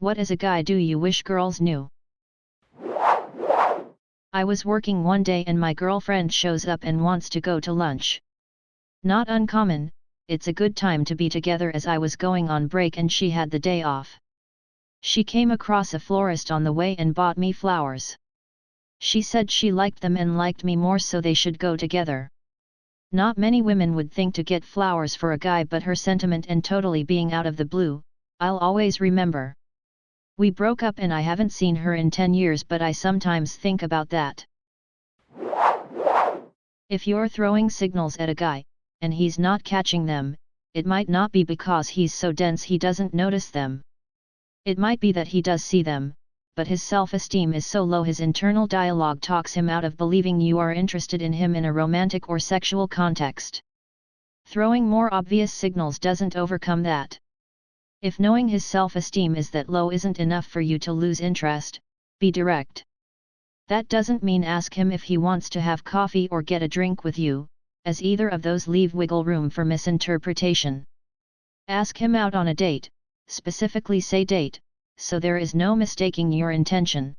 What as a guy do you wish girls knew? I was working one day and my girlfriend shows up and wants to go to lunch. Not uncommon, it's a good time to be together as I was going on break and she had the day off. She came across a florist on the way and bought me flowers. She said she liked them and liked me more so they should go together. Not many women would think to get flowers for a guy, but her sentiment and totally being out of the blue, I'll always remember. We broke up and I haven't seen her in 10 years, but I sometimes think about that. If you're throwing signals at a guy, and he's not catching them, it might not be because he's so dense he doesn't notice them. It might be that he does see them, but his self-esteem is so low his internal dialogue talks him out of believing you are interested in him in a romantic or sexual context. Throwing more obvious signals doesn't overcome that. If knowing his self-esteem is that low isn't enough for you to lose interest, be direct. That doesn't mean ask him if he wants to have coffee or get a drink with you, as either of those leave wiggle room for misinterpretation. Ask him out on a date, specifically say date, so there is no mistaking your intention.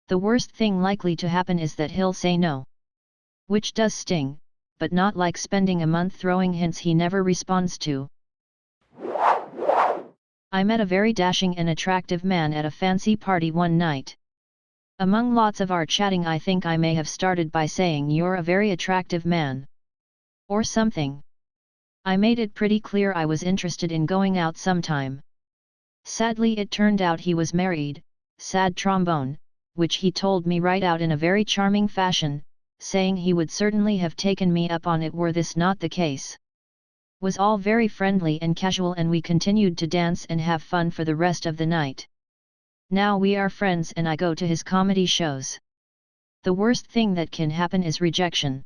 The worst thing likely to happen is that he'll say no. Which does sting, but not like spending a month throwing hints he never responds to. I met a very dashing and attractive man at a fancy party one night. Among lots of our chatting I think I may have started by saying you're a very attractive man. Or something. I made it pretty clear I was interested in going out sometime. Sadly it turned out he was married, sad trombone, which he told me right out in a very charming fashion, saying he would certainly have taken me up on it were this not the case. Was all very friendly and casual and we continued to dance and have fun for the rest of the night. Now we are friends and I go to his comedy shows. The worst thing that can happen is rejection.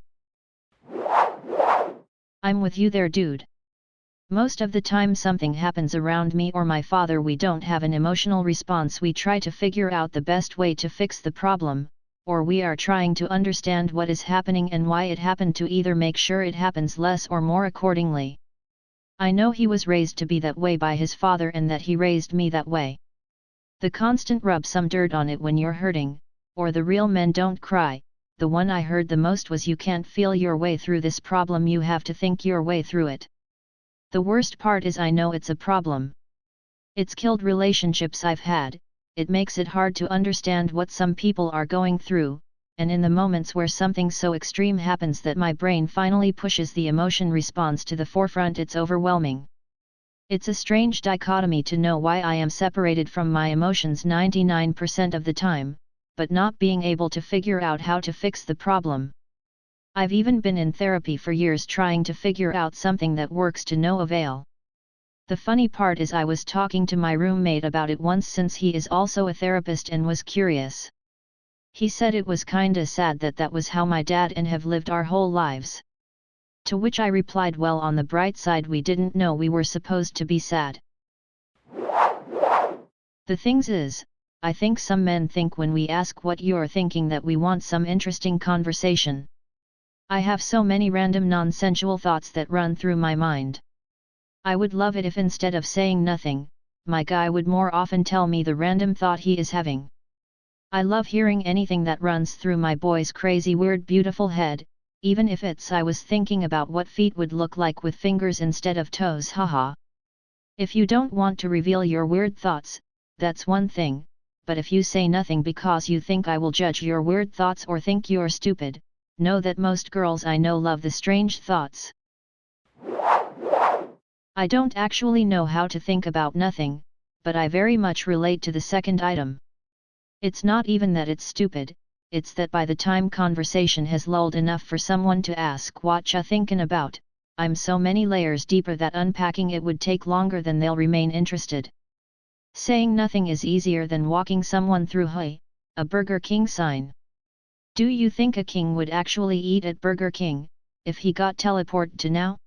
I'm with you there, dude. Most of the time something happens around me or my father, we don't have an emotional response, we try to figure out the best way to fix the problem, or we are trying to understand what is happening and why it happened to either make sure it happens less or more accordingly. I know he was raised to be that way by his father and that he raised me that way. The constant rub some dirt on it when you're hurting, or the real men don't cry. The one I heard the most was you can't feel your way through this problem, you have to think your way through it. The worst part is I know it's a problem. It's killed relationships I've had, it makes it hard to understand what some people are going through, and in the moments where something so extreme happens that my brain finally pushes the emotion response to the forefront, it's overwhelming. It's a strange dichotomy to know why I am separated from my emotions 99% of the time, but not being able to figure out how to fix the problem. I've even been in therapy for years trying to figure out something that works to no avail. The funny part is I was talking to my roommate about it once since he is also a therapist and was curious. He said it was kinda sad that was how my dad and have lived our whole lives. To which I replied, well, on the bright side we didn't know we were supposed to be sad. The things is, I think some men think when we ask what you're thinking that we want some interesting conversation. I have so many random nonsensical thoughts that run through my mind. I would love it if instead of saying nothing, my guy would more often tell me the random thought he is having. I love hearing anything that runs through my boy's crazy weird beautiful head, even if it's I was thinking about what feet would look like with fingers instead of toes, haha. If you don't want to reveal your weird thoughts, that's one thing, but if you say nothing because you think I will judge your weird thoughts or think you're stupid, know that most girls I know love the strange thoughts. I don't actually know how to think about nothing, but I very much relate to the second item. It's not even that it's stupid, it's that by the time conversation has lulled enough for someone to ask what ya thinkin' about, I'm so many layers deeper that unpacking it would take longer than they'll remain interested. Saying nothing is easier than walking someone through a Burger King sign. Do you think a king would actually eat at Burger King, if he got teleported to now?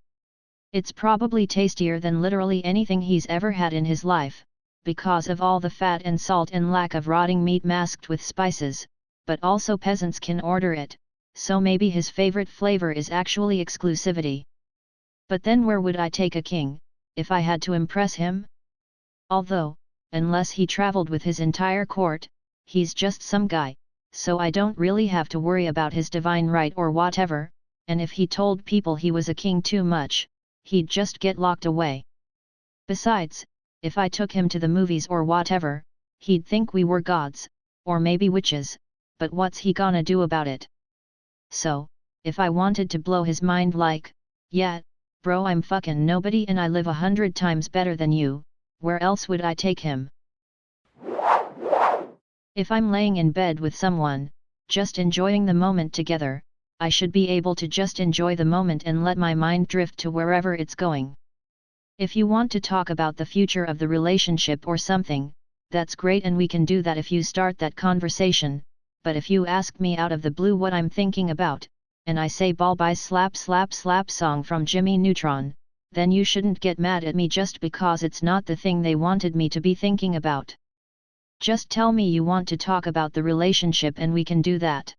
It's probably tastier than literally anything he's ever had in his life, because of all the fat and salt and lack of rotting meat masked with spices, but also peasants can order it, so maybe his favorite flavor is actually exclusivity. But then where would I take a king, if I had to impress him? Although, unless he traveled with his entire court, he's just some guy, so I don't really have to worry about his divine right or whatever, and if he told people he was a king too much, he'd just get locked away. Besides, if I took him to the movies or whatever, he'd think we were gods, or maybe witches, but what's he gonna do about it? So, if I wanted to blow his mind like, yeah, bro, I'm fucking nobody and I live 100 times better than you, where else would I take him? If I'm laying in bed with someone, just enjoying the moment together, I should be able to just enjoy the moment and let my mind drift to wherever it's going. If you want to talk about the future of the relationship or something, that's great and we can do that if you start that conversation, but if you ask me out of the blue what I'm thinking about, and I say ball by slap slap slap song from Jimmy Neutron, then you shouldn't get mad at me just because it's not the thing they wanted me to be thinking about. Just tell me you want to talk about the relationship and we can do that.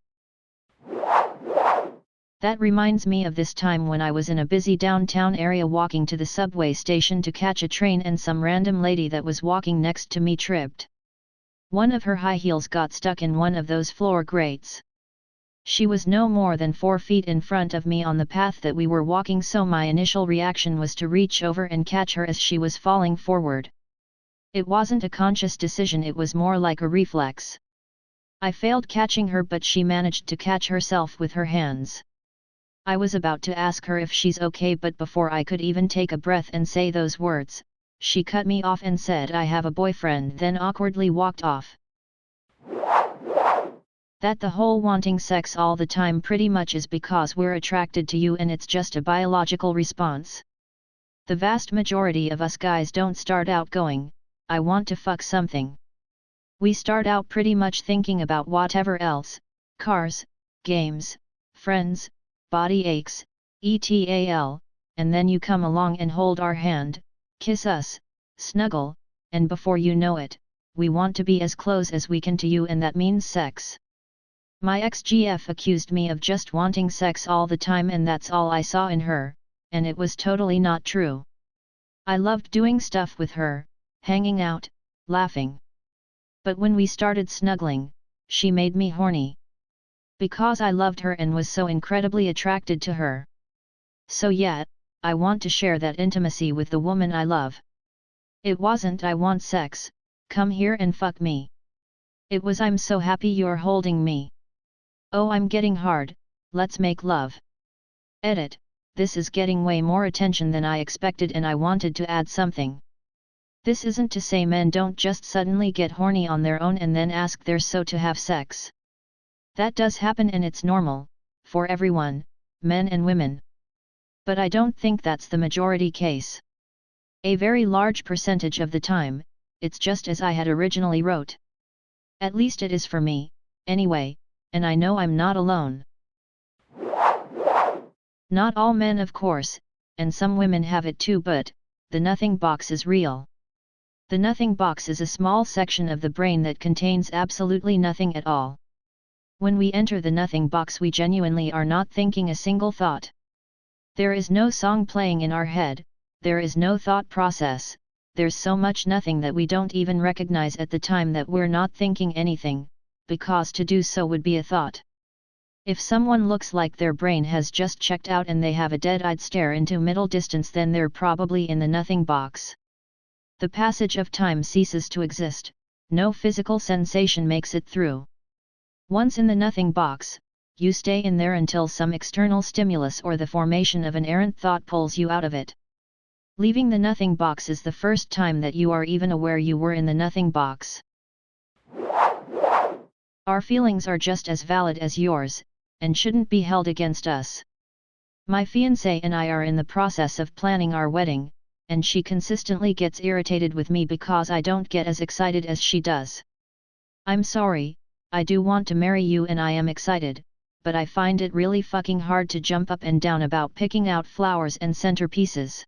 That reminds me of this time when I was in a busy downtown area walking to the subway station to catch a train and some random lady that was walking next to me tripped. One of her high heels got stuck in one of those floor grates. She was no more than 4 feet in front of me on the path that we were walking, so my initial reaction was to reach over and catch her as she was falling forward. It wasn't a conscious decision, it was more like a reflex. I failed catching her, but she managed to catch herself with her hands. I was about to ask her if she's okay, but before I could even take a breath and say those words, she cut me off and said I have a boyfriend, then awkwardly walked off. That the whole wanting sex all the time pretty much is because we're attracted to you and it's just a biological response. The vast majority of us guys don't start out going, I want to fuck something. We start out pretty much thinking about whatever else, cars, games, friends, body aches, etc., and then you come along and hold our hand, kiss us, snuggle, and before you know it, we want to be as close as we can to you, and that means sex. My ex-GF accused me of just wanting sex all the time and that's all I saw in her, and it was totally not true. I loved doing stuff with her, hanging out, laughing. But when we started snuggling, she made me horny. Because I loved her and was so incredibly attracted to her. So yeah, I want to share that intimacy with the woman I love. It wasn't I want sex, come here and fuck me. It was I'm so happy you're holding me. Oh, I'm getting hard, let's make love. Edit, this is getting way more attention than I expected and I wanted to add something. This isn't to say men don't just suddenly get horny on their own and then ask their so to have sex. That does happen and it's normal, for everyone, men and women. But I don't think that's the majority case. A very large percentage of the time, it's just as I had originally wrote. At least it is for me, anyway, and I know I'm not alone. Not all men of course, and some women have it too, but the nothing box is real. The nothing box is a small section of the brain that contains absolutely nothing at all. When we enter the nothing box, we genuinely are not thinking a single thought. There is no song playing in our head, there is no thought process, there's so much nothing that we don't even recognize at the time that we're not thinking anything, because to do so would be a thought. If someone looks like their brain has just checked out and they have a dead-eyed stare into middle distance, then they're probably in the nothing box. The passage of time ceases to exist, no physical sensation makes it through. Once in the nothing box, you stay in there until some external stimulus or the formation of an errant thought pulls you out of it. Leaving the nothing box is the first time that you are even aware you were in the nothing box. Our feelings are just as valid as yours, and shouldn't be held against us. My fiancé and I are in the process of planning our wedding, and she consistently gets irritated with me because I don't get as excited as she does. I'm sorry, I do want to marry you and I am excited, but I find it really fucking hard to jump up and down about picking out flowers and centerpieces.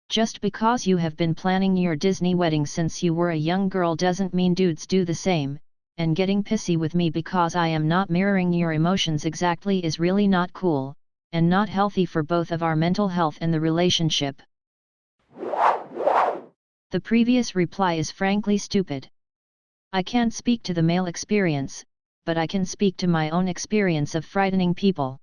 Just because you have been planning your Disney wedding since you were a young girl doesn't mean dudes do the same, and getting pissy with me because I am not mirroring your emotions exactly is really not cool, and not healthy for both of our mental health and the relationship. The previous reply is frankly stupid. I can't speak to the male experience, but I can speak to my own experience of frightening people.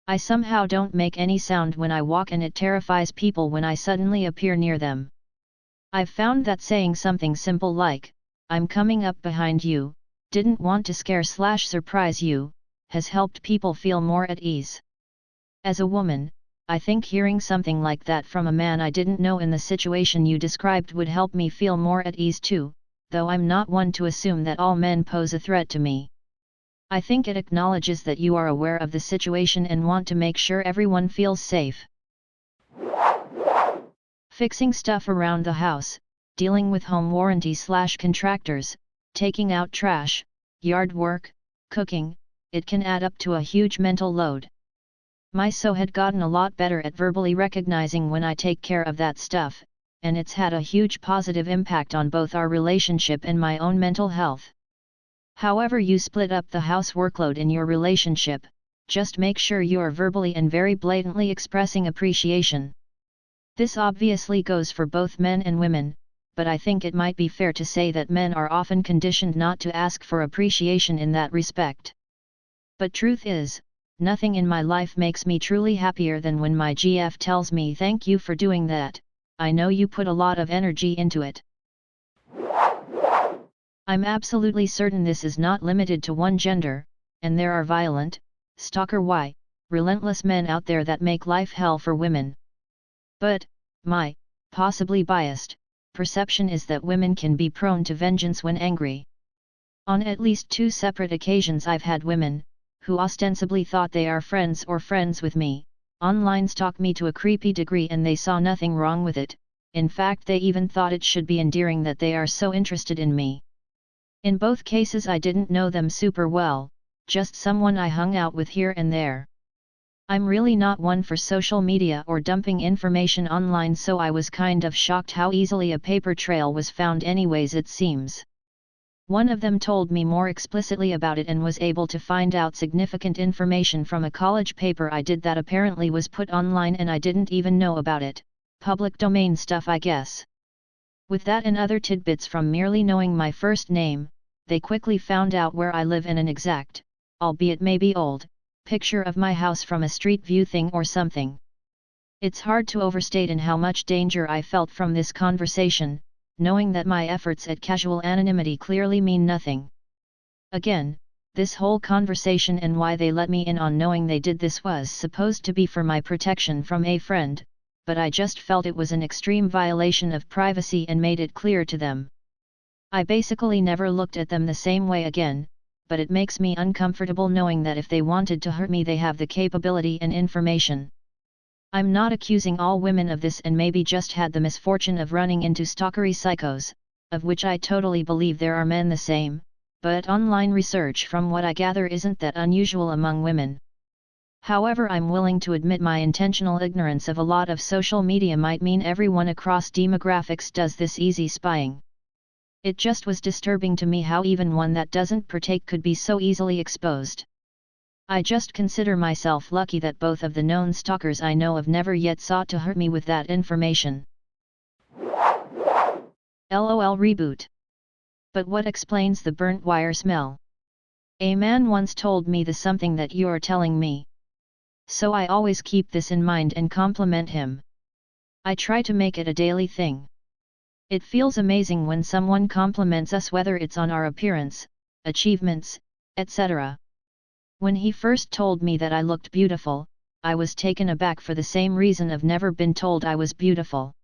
I somehow don't make any sound when I walk, and it terrifies people when I suddenly appear near them. I've found that saying something simple like, "I'm coming up behind you, didn't want to scare/surprise you," has helped people feel more at ease. As a woman, I think hearing something like that from a man I didn't know in the situation you described would help me feel more at ease too, though I'm not one to assume that all men pose a threat to me. I think it acknowledges that you are aware of the situation and want to make sure everyone feels safe. Fixing stuff around the house, dealing with home warranty/contractors, taking out trash, yard work, cooking, it can add up to a huge mental load. My so had gotten a lot better at verbally recognizing when I take care of that stuff, and it's had a huge positive impact on both our relationship and my own mental health. However you split up the house workload in your relationship, just make sure you are verbally and very blatantly expressing appreciation. This obviously goes for both men and women, but I think it might be fair to say that men are often conditioned not to ask for appreciation in that respect. But truth is, nothing in my life makes me truly happier than when my GF tells me, "Thank you for doing that, I know you put a lot of energy into it." I'm absolutely certain this is not limited to one gender, and there are violent, relentless men out there that make life hell for women. But, my, possibly biased, perception is that women can be prone to vengeance when angry. On at least 2 separate occasions I've had women, who ostensibly thought they are friends or friends with me, online stalk me to a creepy degree, and they saw nothing wrong with it. In fact, they even thought it should be endearing that they are so interested in me. In both cases I didn't know them super well, just someone I hung out with here and there. I'm really not one for social media or dumping information online, so I was kind of shocked how easily a paper trail was found anyways, it seems. One of them told me more explicitly about it and was able to find out significant information from a college paper I did that apparently was put online and I didn't even know about it. Public domain stuff, I guess. With that and other tidbits from merely knowing my first name, they quickly found out where I live and an exact, albeit maybe old, picture of my house from a street view thing or something. It's hard to overstate in how much danger I felt from this conversation, knowing that my efforts at casual anonymity clearly mean nothing. Again, this whole conversation and why they let me in on knowing they did this was supposed to be for my protection from a friend, but I just felt it was an extreme violation of privacy and made it clear to them. I basically never looked at them the same way again, but it makes me uncomfortable knowing that if they wanted to hurt me they have the capability and information. I'm not accusing all women of this, and maybe just had the misfortune of running into stalkery psychos, of which I totally believe there are men the same, but online research from what I gather isn't that unusual among women. However, I'm willing to admit my intentional ignorance of a lot of social media might mean everyone across demographics does this easy spying. It just was disturbing to me how even one that doesn't partake could be so easily exposed. I just consider myself lucky that both of the known stalkers I know of never yet sought to hurt me with that information. LOL reboot. But what explains the burnt wire smell? A man once told me the something that you're telling me. So I always keep this in mind and compliment him. I try to make it a daily thing. It feels amazing when someone compliments us, whether it's on our appearance, achievements, etc. When he first told me that I looked beautiful, I was taken aback for the same reason I've never been told I was beautiful.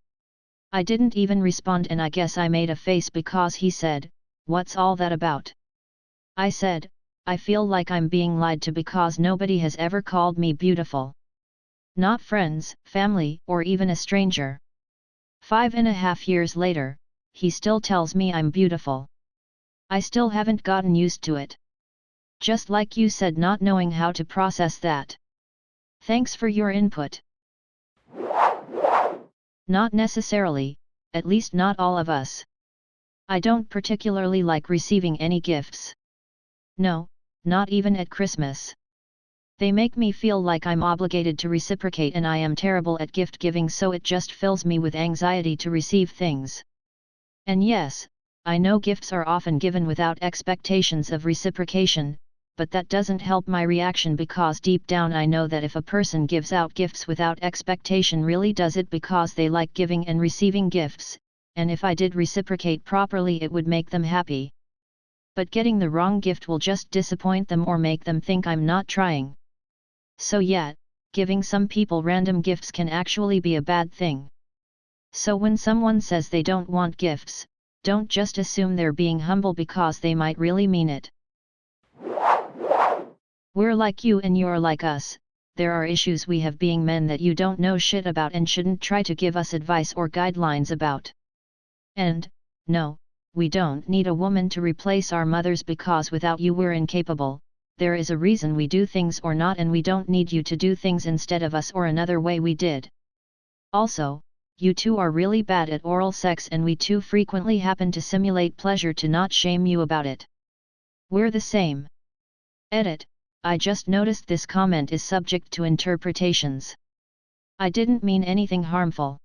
I didn't even respond, and I guess I made a face because he said, "What's all that about?" I said, "I feel like I'm being lied to because nobody has ever called me beautiful. Not friends, family, or even a stranger." 5.5 years later, he still tells me I'm beautiful. I still haven't gotten used to it. Just like you said, not knowing how to process that. Thanks for your input. Not necessarily, at least not all of us. I don't particularly like receiving any gifts. No, not even at Christmas. They make me feel like I'm obligated to reciprocate, and I am terrible at gift giving, so it just fills me with anxiety to receive things. And yes, I know gifts are often given without expectations of reciprocation, but that doesn't help my reaction because deep down I know that if a person gives out gifts without expectation really does it because they like giving and receiving gifts, and if I did reciprocate properly it would make them happy. But getting the wrong gift will just disappoint them or make them think I'm not trying. So yeah, giving some people random gifts can actually be a bad thing. So when someone says they don't want gifts, don't just assume they're being humble because they might really mean it. We're like you and you're like us. There are issues we have being men that you don't know shit about and shouldn't try to give us advice or guidelines about. And, no, we don't need a woman to replace our mothers because without you we're incapable. There is a reason we do things or not, and we don't need you to do things instead of us or another way we did. Also, you two are really bad at oral sex and we too frequently happen to simulate pleasure to not shame you about it. We're the same. Edit. I just noticed this comment is subject to interpretations. I didn't mean anything harmful.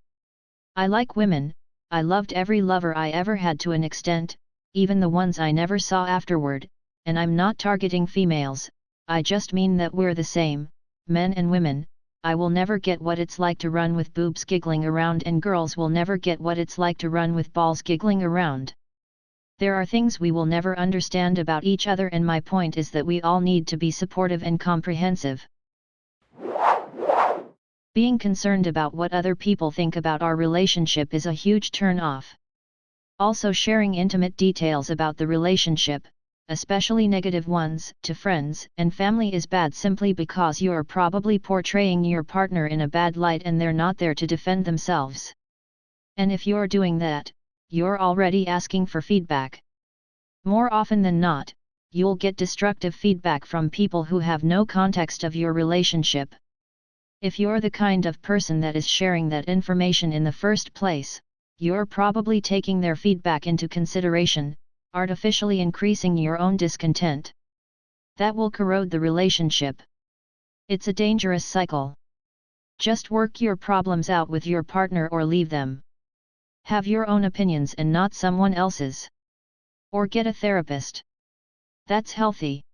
I like women, I loved every lover I ever had to an extent, even the ones I never saw afterward, and I'm not targeting females, I just mean that we're the same, men and women. I will never get what it's like to run with boobs giggling around and girls will never get what it's like to run with balls giggling around. There are things we will never understand about each other, and my point is that we all need to be supportive and comprehensive. Being concerned about what other people think about our relationship is a huge turn-off. Also, sharing intimate details about the relationship, especially negative ones, to friends and family is bad simply because you are probably portraying your partner in a bad light and they're not there to defend themselves. And if you're doing that, you're already asking for feedback. More often than not, you'll get destructive feedback from people who have no context of your relationship. If you're the kind of person that is sharing that information in the first place, you're probably taking their feedback into consideration, artificially increasing your own discontent. That will corrode the relationship. It's a dangerous cycle. Just work your problems out with your partner or leave them. Have your own opinions and not someone else's. Or get a therapist. That's healthy.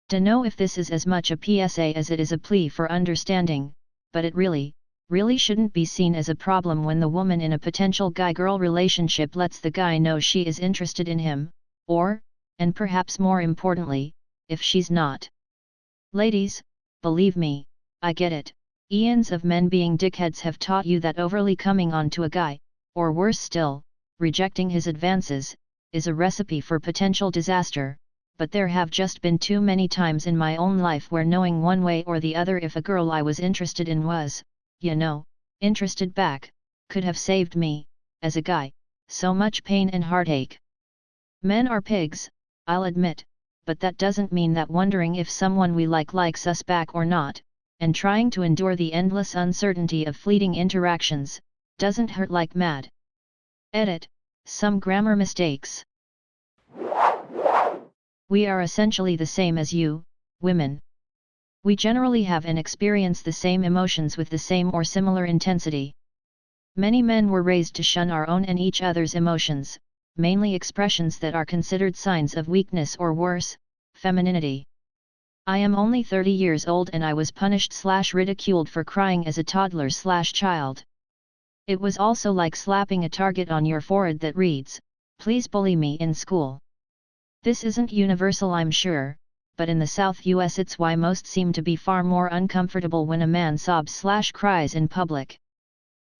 Don't know if this is as much a PSA as it is a plea for understanding, but it really shouldn't be seen as a problem when the woman in a potential guy-girl relationship lets the guy know she is interested in him, or, and perhaps more importantly, if she's not. Ladies, believe me, I get it. Eons of men being dickheads have taught you that overly coming on to a guy, or worse still, rejecting his advances, is a recipe for potential disaster, but there have just been too many times in my own life where knowing one way or the other if a girl I was interested in was, interested back, could have saved me, as a guy, so much pain and heartache. Men are pigs, I'll admit, but that doesn't mean that wondering if someone we like likes us back or not, and trying to endure the endless uncertainty of fleeting interactions, doesn't hurt like mad. Edit. Some grammar mistakes. We are essentially the same as you, women. We generally have and experience the same emotions with the same or similar intensity. Many men were raised to shun our own and each other's emotions, mainly expressions that are considered signs of weakness or worse, femininity. I am only 30 years old and I was punished/ridiculed for crying as a toddler/child. It was also like slapping a target on your forehead that reads, "Please bully me," in school. This isn't universal, I'm sure, but in the South US it's why most seem to be far more uncomfortable when a man sobs/cries in public.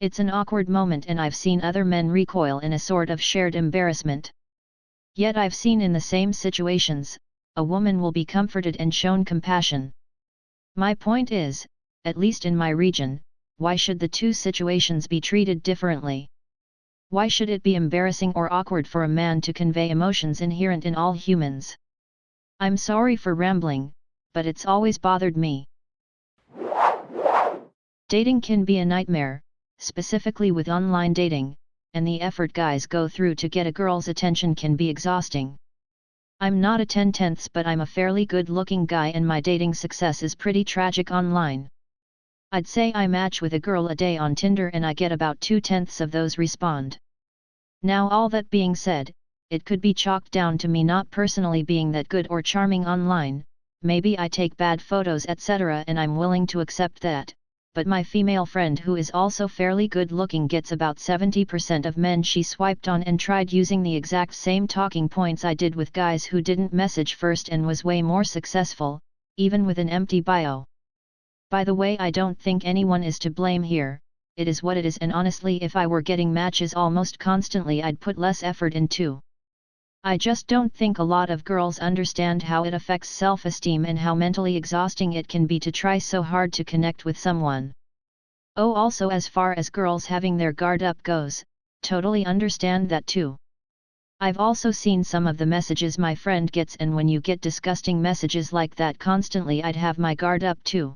It's an awkward moment and I've seen other men recoil in a sort of shared embarrassment. Yet I've seen in the same situations, a woman will be comforted and shown compassion. My point is, at least in my region, why should the two situations be treated differently? Why should it be embarrassing or awkward for a man to convey emotions inherent in all humans? I'm sorry for rambling, but it's always bothered me. Dating can be a nightmare, specifically with online dating, and the effort guys go through to get a girl's attention can be exhausting. I'm not a 10/10, but I'm a fairly good-looking guy and my dating success is pretty tragic online. I'd say I match with a girl a day on Tinder and I get about 2/10 of those respond. Now all that being said, it could be chalked down to me not personally being that good or charming online, maybe I take bad photos etc. and I'm willing to accept that, but my female friend who is also fairly good looking gets about 70% of men she swiped on and tried using the exact same talking points I did with guys who didn't message first and was way more successful, even with an empty bio. By the way, I don't think anyone is to blame here, it is what it is, and honestly if I were getting matches almost constantly I'd put less effort into. I just don't think a lot of girls understand how it affects self-esteem and how mentally exhausting it can be to try so hard to connect with someone. Oh, also as far as girls having their guard up goes, totally understand that too. I've also seen some of the messages my friend gets, and when you get disgusting messages like that constantly I'd have my guard up too.